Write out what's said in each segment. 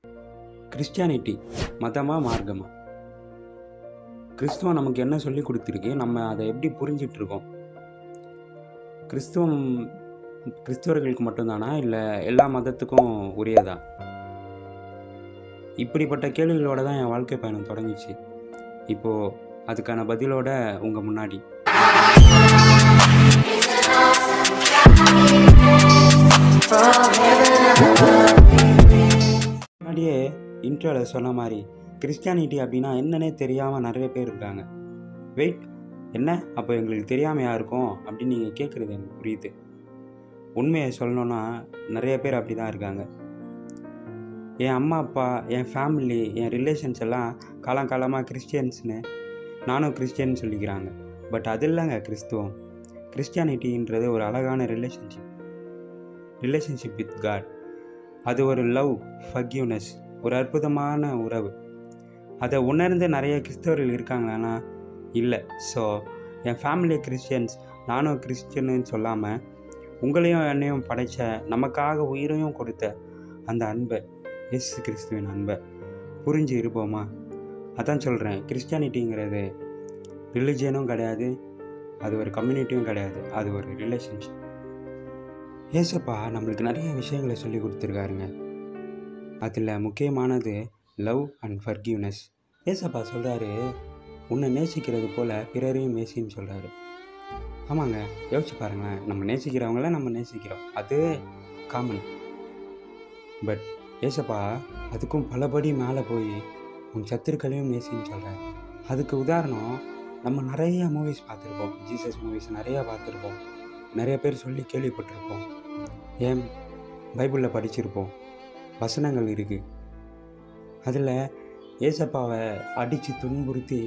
Christianity மதமா மார்க்கமா? கிறிஸ்துவம் நமக்கு என்ன சொல்லி கொடுத்துருக்கு, நம்ம அதை எப்படி புரிஞ்சிட்ருக்கோம்? கிறிஸ்துவம் கிறிஸ்தவர்களுக்கு மட்டும்தானா, இல்லை எல்லா மதத்துக்கும் உரியதா? இப்படிப்பட்ட கேள்விகளோட தான் என் வாழ்க்கை பயணம் தொடங்கிச்சு. இப்போது அதுக்கான பதிலோட உங்கள் முன்னாடி. முன்னாடியே இன்ட்ரோவில் சொன்ன மாதிரி கிறிஸ்டியானிட்டி அப்படின்னா என்னன்னே தெரியாமல் நிறைய பேர் இருக்காங்க. வெயிட், என்ன அப்போ எங்களுக்கு தெரியாமையா இருக்கும் அப்படின்னு நீங்கள் கேட்குறது எனக்கு புரியுது. உண்மையை சொல்லணுன்னா நிறைய பேர் அப்படி தான் இருக்காங்க. என் அம்மா அப்பா, என் ஃபேமிலி, என் ரிலேஷன்ஸ் எல்லாம் காலங்காலமாக கிறிஸ்டியன்ஸ்னு, நானும் கிறிஸ்டியன் சொல்லிக்கிறாங்க. பட் அது இல்லைங்க கிறிஸ்துவம். கிறிஸ்டியானிட்டின்றது ஒரு அழகான ரிலேஷன்ஷிப் வித் காட். அது ஒரு லவ், ஃபர்கிவ்னஸ், ஒரு அற்புதமான உறவு. அதை உணர்ந்து நிறைய கிறிஸ்தவர்கள் இருக்காங்களான்னா இல்லை. ஸோ என் ஃபேமிலி கிறிஸ்டியன்ஸ், நானும் கிறிஸ்டியன்னு சொல்லாமல் உங்களையும் என்னையும் படைத்த, நமக்காக உயிரையும் கொடுத்த அந்த அன்பை, இயேசு கிறிஸ்துவின் அன்பை புரிஞ்சு இருப்போமா? அதான் சொல்கிறேன், கிறிஸ்டியானிட்டிங்கிறது ரிலிஜியனும் கிடையாது, அது ஒரு கம்யூனிட்டியும் கிடையாது, அது ஒரு ரிலேஷன்ஷிப். ஏசப்பா நம்மளுக்கு நிறைய விஷயங்களை சொல்லி கொடுத்துருக்காருங்க. அதில் முக்கியமானது லவ் அண்ட் ஃபர்கிவ்னஸ். ஏசப்பா சொல்கிறாரு, உன்னை நேசிக்கிறது போல் பிறரையும் நேசின்னு சொல்கிறாரு. ஆமாங்க, யோசிச்சு பாருங்களேன். நம்ம நேசிக்கிறவங்கள நம்ம நேசிக்கிறோம், அது காமன். பட் ஏசப்பா அதுக்கும் பலபடி மேலே போய் உன் சத்துருக்களையும் நேசின்னு சொல்கிறாரு. அதுக்கு உதாரணம், நம்ம நிறைய மூவிஸ் பார்த்துருப்போம், ஜீசஸ் மூவிஸ் நிறையா பார்த்துருப்போம், நிறைய பேர் சொல்லி கேள்விப்பட்டிருப்போம், ஏன் பைபிளில் படிச்சிருப்போம், வசனங்கள் இருக்குது. அதில் ஏசப்பாவை அடித்து துன்புறுத்தி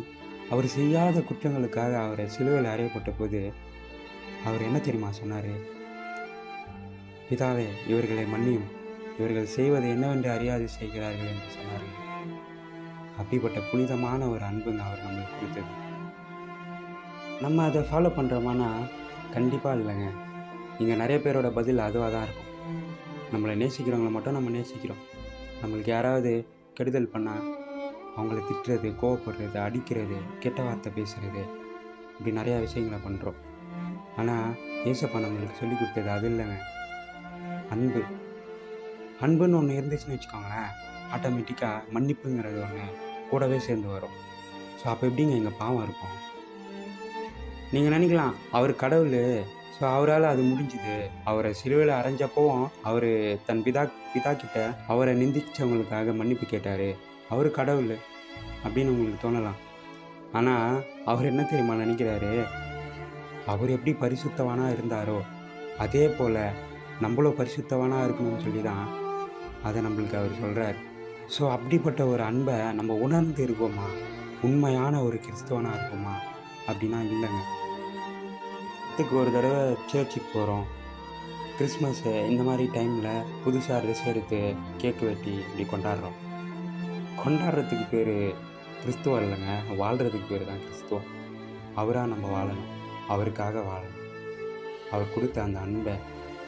அவர் செய்யாத குற்றங்களுக்காக அவரை சிலுவையில் அறையப்பட்ட போது அவர் என்ன தெரியுமா சொன்னார்? பிதாவே, இவர்களை மன்னியும், இவர்கள் செய்வது என்னவென்று அறியாது செய்கிறார்கள் என்று சொன்னார். அப்படிப்பட்ட புனிதமான ஒரு அன்புங்க அவர் நம்மளுக்கு கொடுத்தது. நம்ம அதை ஃபாலோ பண்ணுறோமானா கண்டிப்பாக இல்லைங்க. இங்கே நிறைய பேரோட பதில் அதுவாக தான் இருக்கும். நம்மளை நேசிக்கிறவங்கள மட்டும் நம்ம நேசிக்கிறோம். நம்மளுக்கு யாராவது கெடுதல் பண்ணால் அவங்கள திட்டுறது, கோவப்படுறது, அடிக்கிறது, கெட்ட வார்த்தை பேசுகிறது, இப்படி நிறையா விஷயங்களை பண்ணுறோம். ஆனால் ஏசப்பா நம்மளுக்கு சொல்லி கொடுத்தது அது இல்லைங்க, அன்பு. அன்புன்னு ஒன்று இருந்துச்சுன்னு வச்சுக்கோங்களேன், ஆட்டோமேட்டிக்காக மன்னிப்புங்கிறது ஒன்று கூடவே சேர்ந்து வரும். ஸோ அப்போ எப்படிங்க எங்கள் பாவம் இருக்கும்? நீங்கள் நினைக்கலாம், அவர் கடவுள், ஸோ அவரால் அது முடிஞ்சுது, அவரை சிலுவையில் அரைஞ்சப்போவும் அவர் தன் பிதா கிட்ட அவரை நிந்திச்சவங்களுக்காக மன்னிப்பு கேட்டார், அவர் கடவுள் அப்படின்னு உங்களுக்கு தோணலாம். ஆனால் அவர் என்ன தெரியுமா நினைக்கிறாரு? அவர் எப்படி பரிசுத்தவானாக இருந்தாரோ அதே போல் நம்மளும் பரிசுத்தவானாக இருக்கணும்னு சொல்லி தான் அதை நம்மளுக்கு அவர் சொல்கிறார். ஸோ அப்படிப்பட்ட ஒரு அன்பை நம்ம உணர்ந்து இருப்போமா? உண்மையான ஒரு கிறிஸ்தவனாக இருப்போமா? அப்படின்னா இல்லைங்க. இதுக்கு ஒரு தடவை சர்ச்சுக்கு போகிறோம், கிறிஸ்மஸ்ஸு இந்த மாதிரி டைமில் புதுசாக ட்ரெஸ் எடுத்து கேக்கு வெட்டி இப்படி கொண்டாடுறோம். கொண்டாடுறதுக்கு பேர் கிறிஸ்துவம் இல்லைங்க, வாழ்கிறதுக்கு பேர் தான் கிறிஸ்துவம். அவராக நம்ம வாழணும், அவருக்காக வாழணும். அவர் கொடுத்த அந்த அன்பை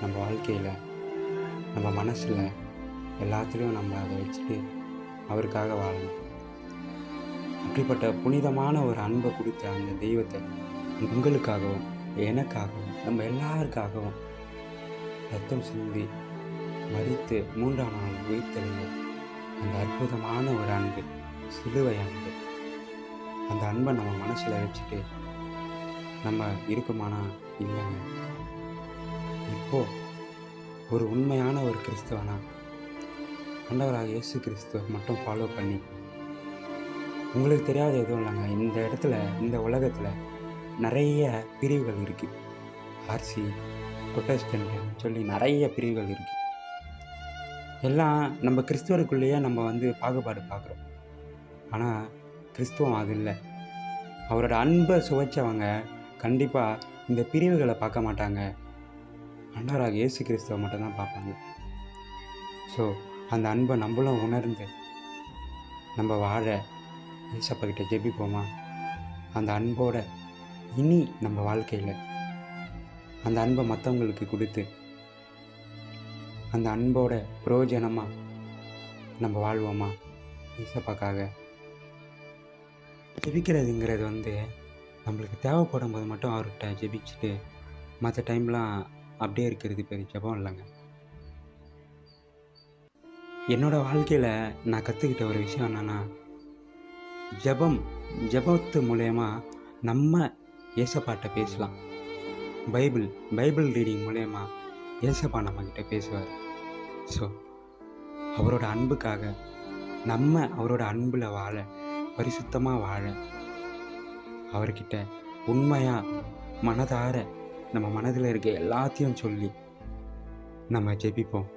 நம்ம வாழ்க்கையில், நம்ம மனசில், எல்லாத்துலேயும் நம்ம அதை வச்சுட்டு அவருக்காக வாழணும். அப்படிப்பட்ட புனிதமான ஒரு அன்பை கொடுத்த அந்த தெய்வத்தை உங்களுக்காகவும் எனக்காகவும் நம்ம எல்லாருக்காகவும் ரத்தம் சிந்தி மரித்து 3ஆம் நாள் உயிர்த்தெழுந்த அந்த அற்புதமான ஒரு அன்பு, சிலுவை அன்பு, அந்த அன்பை நம்ம மனசில் வச்சுட்டு நம்ம இருக்குமானா இல்லைங்க. இப்போது ஒரு உண்மையான ஒரு கிறிஸ்தவனா ஆண்டவராக இயேசு கிறிஸ்துவ மட்டும் ஃபாலோ பண்ணி, உங்களுக்கு தெரியாத எதுவும் இல்லைங்க, இந்த இடத்துல, இந்த உலகத்தில் நிறைய பிரிவுகள் இருக்குது. ஆர்சி, புரொட்டஸ்டன்ட் சொல்லி நிறைய பிரிவுகள் இருக்குது. எல்லாம் நம்ம கிறிஸ்துவருக்குள்ளேயே நம்ம பாகுபாடு பார்க்குறோம். ஆனால் கிறிஸ்துவம் அது இல்லை. அவரோட அன்பை சுவைச்சவங்க கண்டிப்பாக இந்த பிரிவுகளை பார்க்க மாட்டாங்க, ஆண்டவராக இயேசு கிறிஸ்துவை மட்டும்தான் பார்ப்பாங்க. ஸோ அந்த அன்பை நம்மளும் உணர்ந்து நம்ம வாழ ஏசப்பாக்கிட்ட ஜெபிப்போமா? அந்த அன்போட இனி நம்ம வாழ்க்கையில் அந்த அன்பை மற்றவங்களுக்கு கொடுத்து, அந்த அன்போட பிரயோஜனமாக நம்ம வாழ்வோமா ஏசப்பாக்காக? ஜெபிக்கிறதுங்கிறது நம்மளுக்கு தேவைப்படும் போது மட்டும் அவர்கிட்ட ஜெபிச்சுட்டு மற்ற டைம்லாம் அப்படியே இருக்கிறது பெரிய ஜெபம் இல்லைங்க. என்னோடய வாழ்க்கையில் நான் கற்றுக்கிட்ட ஒரு விஷயம் என்னென்னா, ஜெபத்து மூலயமா நம்ம ஏசப்பாட்ட பேசலாம். பைபிள் ரீடிங் மூலயமா ஏசப்பா நம்மக்கிட்ட பேசுவார். ஸோ அவரோட அன்புக்காக நம்ம அவரோட அன்பில் வாழ, பரிசுத்தமாக வாழ, அவர்கிட்ட உண்மையாக மனதார நம்ம மனதில் இருக்க எல்லாத்தையும் சொல்லி நம்ம ஜெபிப்போம்.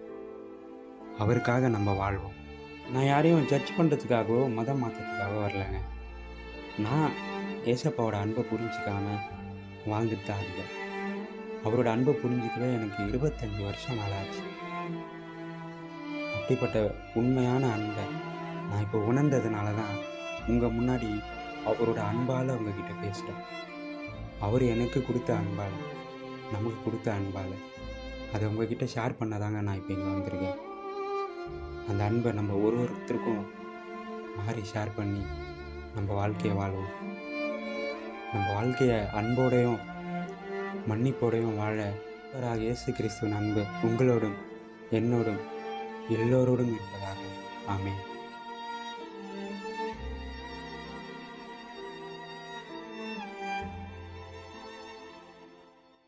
அவருக்காக நம்ம வாழ்வோம். நான் யாரையும் ஜட்ஜ் பண்ணுறதுக்காகவோ மதம் மாற்றத்துக்காகவோ வரலைங்க. நான் ஏசப்பாவோட அன்பை புரிஞ்சிக்காம வாழ்ந்துட்டு தான் இருந்தேன். அவரோட அன்பை புரிஞ்சிக்கவே எனக்கு 25 வருஷம் ஆச்சு. அப்படிப்பட்ட உண்மையான அன்பை நான் இப்போ உணர்ந்ததுனால தான் உங்கள் முன்னாடி அவரோட அன்பால் உங்ககிட்ட பேசுகிறேன். அவர் எனக்கு கொடுத்த அன்பால், நமக்கு கொடுத்த அன்பால் அதை உங்ககிட்ட ஷேர் பண்ணதாங்க நான் இப்போ இங்கே வந்திருக்கேன். அந்த அன்பை நம்ம ஒருத்தருக்கும் மாறி ஷேர் பண்ணி நம்ம வாழ்க்கையை வாழ்வோம். நம்ம வாழ்க்கையை அன்போடையும் மன்னிப்போடையும் வாழ இயேசு கிறிஸ்துவின் அன்பு உங்களோடும் என்னோடும் எல்லோரோடும் இருப்பதாக. ஆமென்.